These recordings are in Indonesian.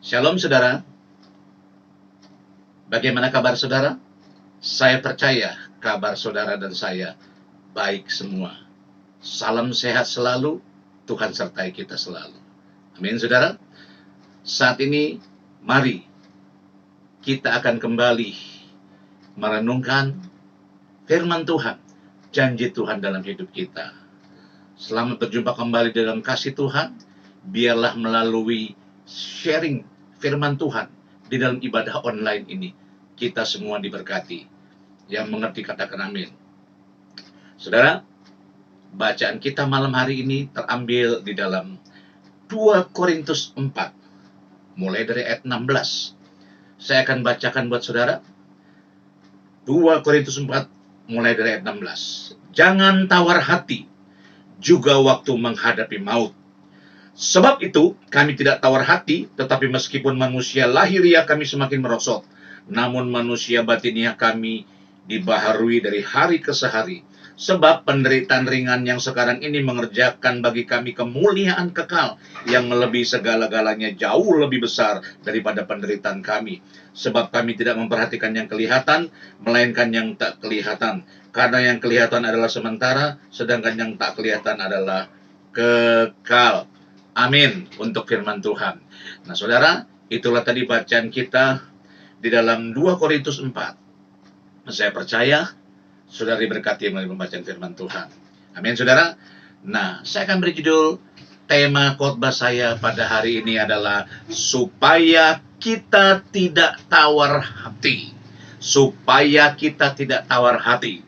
Shalom saudara, bagaimana kabar saudara? Saya percaya kabar saudara dan saya baik semua. Salam sehat selalu, Tuhan sertai kita selalu. Amin saudara. Saat ini mari kita akan kembali merenungkan firman Tuhan, janji Tuhan dalam hidup kita. Selamat berjumpa kembali dalam kasih Tuhan. Biarlah melalui sharing firman Tuhan di dalam ibadah online ini, kita semua diberkati. Yang mengerti katakan amin. Saudara, bacaan kita malam hari ini terambil di dalam 2 Korintus 4, mulai dari ayat 16. Saya akan bacakan buat saudara. 2 Korintus 4, mulai dari ayat 16. Jangan tawar hati, juga waktu menghadapi maut. Sebab itu, kami tidak tawar hati, tetapi meskipun manusia lahiriah kami semakin merosot, namun manusia batiniah kami dibaharui dari hari ke hari. Sebab penderitaan ringan yang sekarang ini mengerjakan bagi kami kemuliaan kekal yang melebihi segala-galanya, jauh lebih besar daripada penderitaan kami. Sebab kami tidak memperhatikan yang kelihatan, melainkan yang tak kelihatan. Karena yang kelihatan adalah sementara, sedangkan yang tak kelihatan adalah kekal. Amin untuk firman Tuhan. Nah saudara, itulah tadi bacaan kita di dalam 2 Korintus 4. Saya percaya saudara diberkati melalui pembacaan firman Tuhan. Amin saudara. Nah, saya akan beri judul tema khotbah saya pada hari ini adalah supaya kita tidak tawar hati. Supaya kita tidak tawar hati.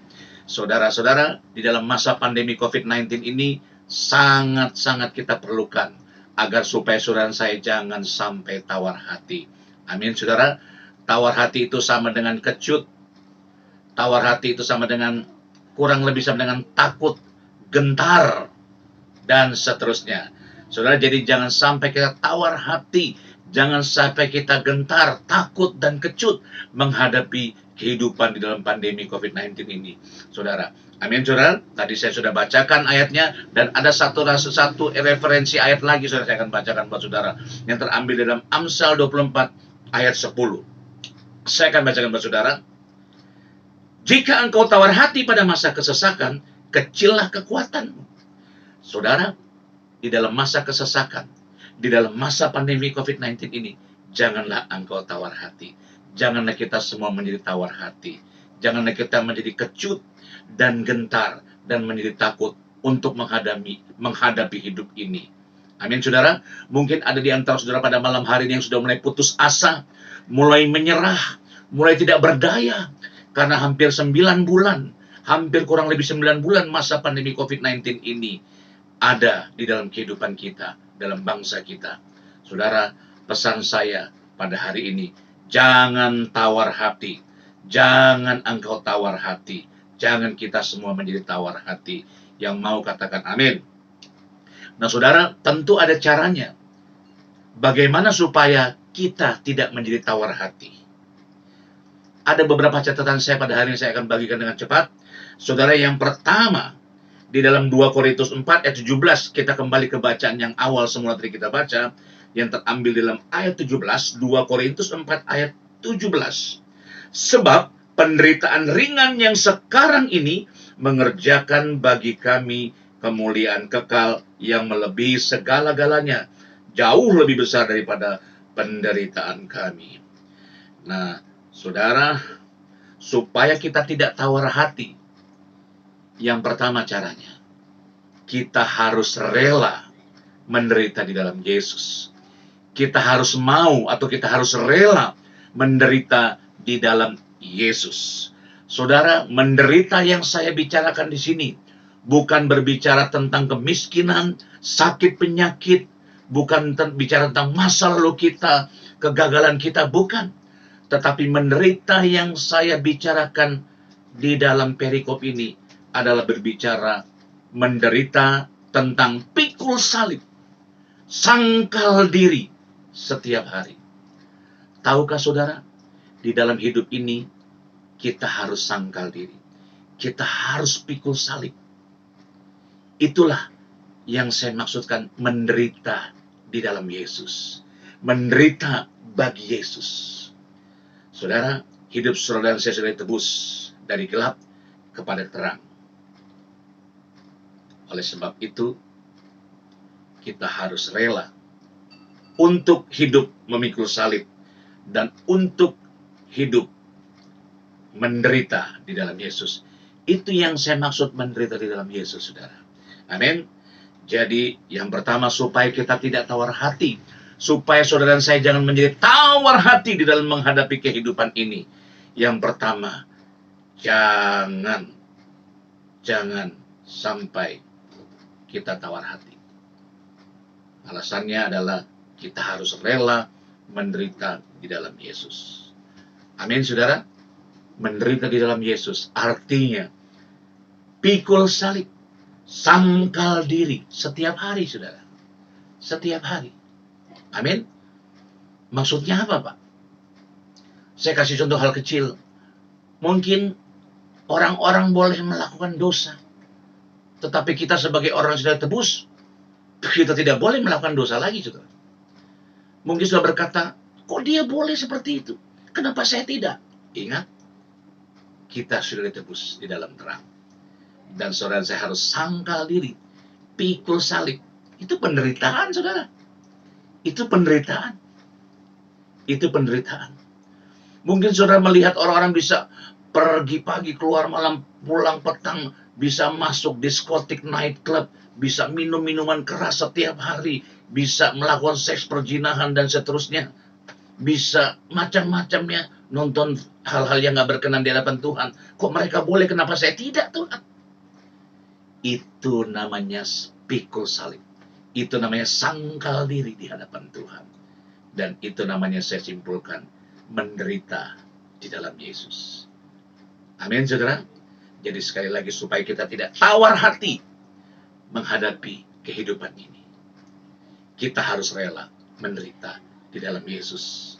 Saudara-saudara, di dalam masa pandemi COVID-19 ini sangat-sangat kita perlukan agar supaya saudara saya jangan sampai tawar hati. Amin saudara. Tawar hati itu sama dengan kecut. Tawar hati itu sama dengan, kurang lebih sama dengan takut, gentar, dan seterusnya. Saudara, jadi jangan sampai kita tawar hati, jangan sampai kita gentar, takut, dan kecut menghadapi kehidupan di dalam pandemi COVID-19 ini. Saudara, amin saudara. Tadi saya sudah bacakan ayatnya, dan ada satu referensi ayat lagi saudara, saya akan bacakan buat saudara, yang terambil dalam Amsal 24 ayat 10. Saya akan bacakan buat saudara. Jika engkau tawar hati pada masa kesesakan, kecillah kekuatanmu. Saudara, di dalam masa kesesakan, di dalam masa pandemi COVID-19 ini, janganlah engkau tawar hati. Janganlah kita semua menjadi tawar hati. Janganlah kita menjadi kecut dan gentar dan menjadi takut untuk menghadapi hidup ini. Amin saudara. Mungkin ada di antara saudara pada malam hari ini yang sudah mulai putus asa, mulai menyerah, mulai tidak berdaya. Karena hampir 9 bulan, hampir kurang lebih 9 bulan masa pandemi COVID-19 ini ada di dalam kehidupan kita, dalam bangsa kita. Saudara, pesan saya pada hari ini, jangan tawar hati. Jangan engkau tawar hati. Jangan kita semua menjadi tawar hati. Yang mau katakan amin. Nah saudara, tentu ada caranya. Bagaimana supaya kita tidak menjadi tawar hati? Ada beberapa catatan saya pada hari ini saya akan bagikan dengan cepat. Saudara, yang pertama, di dalam 2 Korintus 4 ayat 17, kita kembali ke bacaan yang awal semula tadi kita baca, yang terambil dalam ayat 17, 2 Korintus 4 ayat 17. Sebab penderitaan ringan yang sekarang ini mengerjakan bagi kami kemuliaan kekal yang melebihi segala-galanya, jauh lebih besar daripada penderitaan kami. Nah, saudara, supaya kita tidak tawar hati, yang pertama caranya, kita harus rela menderita di dalam Yesus. Kita harus mau atau kita harus rela menderita di dalam Yesus. Saudara, menderita yang saya bicarakan di sini bukan berbicara tentang kemiskinan, sakit penyakit, bukan bicara tentang masa lalu kita, kegagalan kita, bukan. Tetapi menderita yang saya bicarakan di dalam perikop ini adalah berbicara menderita tentang pikul salib, sangkal diri setiap hari. Tahukah saudara, di dalam hidup ini kita harus sangkal diri. Kita harus pikul salib. Itulah yang saya maksudkan menderita di dalam Yesus. menderita bagi Yesus. Saudara, hidup saudara dan saya sudah ditebus dari gelap kepada terang. Oleh sebab itu, kita harus rela untuk hidup memikul salib dan untuk hidup menderita di dalam Yesus. Itu yang saya maksud menderita di dalam Yesus, saudara. Amin. Jadi yang pertama, supaya kita tidak tawar hati, supaya saudara dan saya jangan menjadi tawar hati di dalam menghadapi kehidupan ini. Yang pertama, jangan sampai kita tawar hati. Alasannya adalah kita harus rela menderita di dalam Yesus. Amin, saudara. Menderita di dalam Yesus artinya pikul salib, sangkal diri setiap hari, saudara. Setiap hari. Amin. Maksudnya apa, Pak? Saya kasih contoh hal kecil. Mungkin orang-orang boleh melakukan dosa, tetapi kita sebagai orang yang sudah tebus, kita tidak boleh melakukan dosa lagi, saudara. Mungkin sudah berkata, kok dia boleh seperti itu? Kenapa saya tidak? Ingat, kita sudah ditebus di dalam terang. Dan saudara saya harus sangkal diri, pikul salib. Itu penderitaan, saudara. Itu penderitaan. Itu penderitaan. Mungkin saudara melihat orang-orang bisa pergi pagi, keluar malam, pulang petang, bisa masuk diskotik, night club, bisa minum minuman keras setiap hari, bisa melakukan seks perzinahan dan seterusnya, bisa macam-macamnya, nonton hal-hal yang gak berkenan di hadapan Tuhan. Kok mereka boleh, kenapa saya tidak, Tuhan? Itu namanya pikul salib. Itu namanya sangkal diri di hadapan Tuhan. Dan itu namanya saya simpulkan, menderita di dalam Yesus. Amin, saudara. Jadi sekali lagi, supaya kita tidak tawar hati menghadapi kehidupan ini, kita harus rela menderita di dalam Yesus.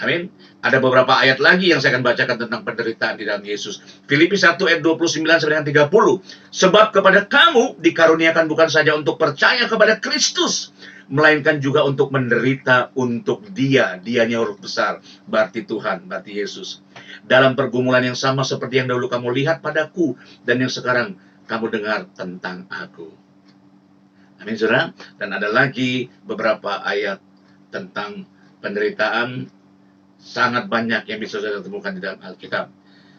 Amin. Ada beberapa ayat lagi yang saya akan bacakan tentang penderitaan di dalam Yesus. Filipi 1 ayat 29 sampai dengan 30. Sebab kepada kamu dikaruniakan bukan saja untuk percaya kepada Kristus, melainkan juga untuk menderita untuk Dia. Dianya huruf besar, berarti Tuhan, berarti Yesus. Dalam pergumulan yang sama seperti yang dahulu kamu lihat padaku, dan yang sekarang kamu dengar tentang aku. Amin, saudara. Dan ada lagi beberapa ayat tentang penderitaan. Sangat banyak yang bisa saya temukan di dalam Alkitab.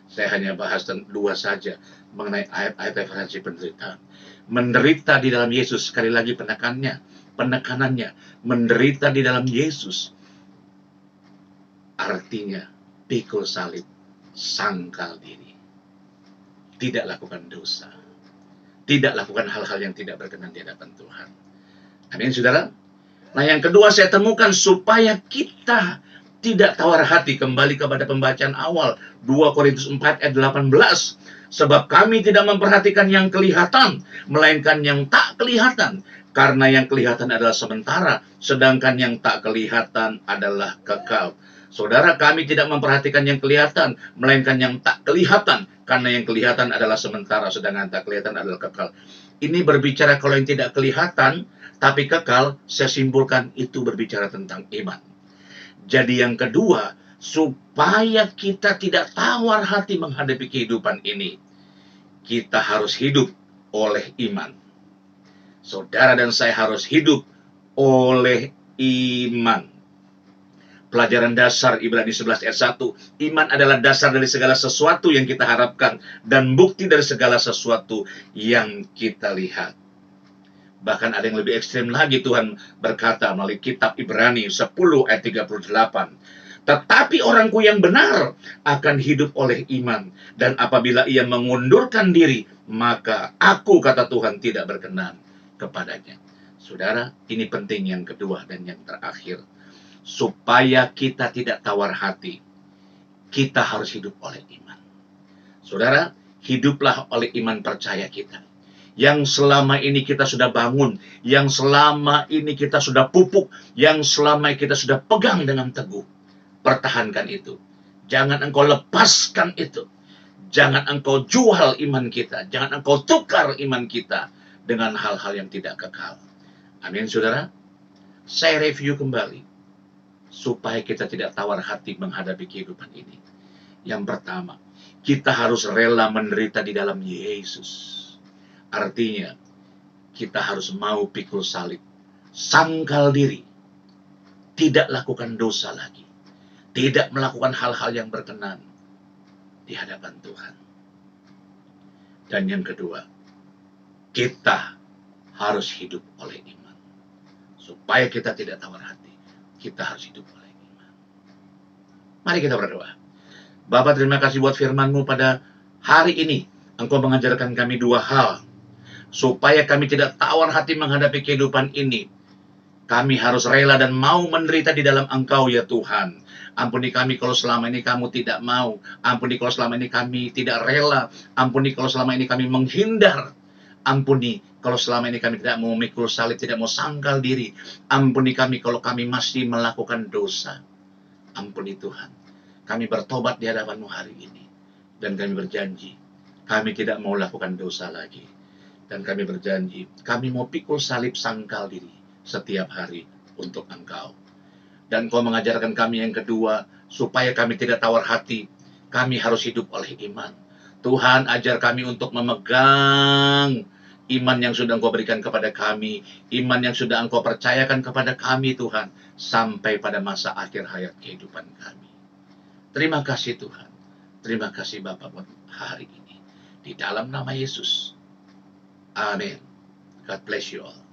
Saya hanya bahas dua saja mengenai ayat-ayat referensi penderitaan. Menderita di dalam Yesus, sekali lagi penekanannya, menderita di dalam Yesus artinya pikul salib, sangkal diri, tidak lakukan dosa, tidak lakukan hal-hal yang tidak berkenan di hadapan Tuhan. Amin, saudara. Nah, yang kedua saya temukan supaya kita tidak tawar hati, kembali kepada pembacaan awal 2 Korintus 4 ayat 18. Sebab kami tidak memperhatikan yang kelihatan, melainkan yang tak kelihatan. Karena yang kelihatan adalah sementara, sedangkan yang tak kelihatan adalah kekal. Saudara, kami tidak memperhatikan yang kelihatan, melainkan yang tak kelihatan. Karena yang kelihatan adalah sementara, sedangkan tak kelihatan adalah kekal. Ini berbicara kalau yang tidak kelihatan, tapi kekal, saya simpulkan itu berbicara tentang iman. Jadi yang kedua, supaya kita tidak tawar hati menghadapi kehidupan ini, kita harus hidup oleh iman. Saudara dan saya harus hidup oleh iman. Pelajaran dasar Ibrani 11 ayat 1. Iman adalah dasar dari segala sesuatu yang kita harapkan dan bukti dari segala sesuatu yang kita lihat. Bahkan ada yang lebih ekstrim lagi, Tuhan berkata melalui kitab Ibrani 10 ayat 38. Tetapi orangku yang benar akan hidup oleh iman. Dan apabila ia mengundurkan diri, maka aku, kata Tuhan, tidak berkenan kepadanya. Saudara, ini penting yang kedua dan yang terakhir. Supaya kita tidak tawar hati, kita harus hidup oleh iman. Saudara, hiduplah oleh iman percaya kita. Yang selama ini kita sudah bangun, yang selama ini kita sudah pupuk, yang selama ini kita sudah pegang dengan teguh. Pertahankan itu. Jangan engkau lepaskan itu. Jangan engkau jual iman kita. Jangan engkau tukar iman kita dengan hal-hal yang tidak kekal. Amin, saudara. Saya review kembali. supaya kita tidak tawar hati menghadapi kehidupan ini. Yang pertama, kita harus rela menderita di dalam Yesus. Artinya, kita harus mau pikul salib, sangkal diri, tidak lakukan dosa lagi, tidak melakukan hal-hal yang berkenan di hadapan Tuhan. Dan yang kedua, kita harus hidup oleh iman. Supaya kita tidak tawar hati, kita harus hidup oleh iman. Mari kita berdoa. Bapa, terima kasih buat firman-Mu pada hari ini. Engkau mengajarkan kami dua hal. Supaya kami tidak tawar hati menghadapi kehidupan ini. Kami harus rela dan mau menderita di dalam Engkau ya Tuhan. Ampuni kami kalau selama ini kamu tidak mau. Ampuni kalau selama ini kami tidak rela. Ampuni kalau selama ini kami menghindar. Ampuni kalau selama ini kami tidak mau memikul salib, tidak mau sangkal diri. Ampuni kami kalau kami masih melakukan dosa. Ampuni Tuhan. Kami bertobat di hadapan-Mu hari ini. Dan kami berjanji, kami tidak mau lakukan dosa lagi. Dan kami berjanji, kami mau pikul salib sangkal diri setiap hari untuk Engkau. Dan Kau mengajarkan kami yang kedua, supaya kami tidak tawar hati, kami harus hidup oleh iman. Tuhan, ajar kami untuk memegang iman yang sudah Engkau berikan kepada kami, iman yang sudah Engkau percayakan kepada kami Tuhan, sampai pada masa akhir hayat kehidupan kami. Terima kasih Tuhan. Terima kasih Bapa buat hari ini. Di dalam nama Yesus. Amin. God bless you all.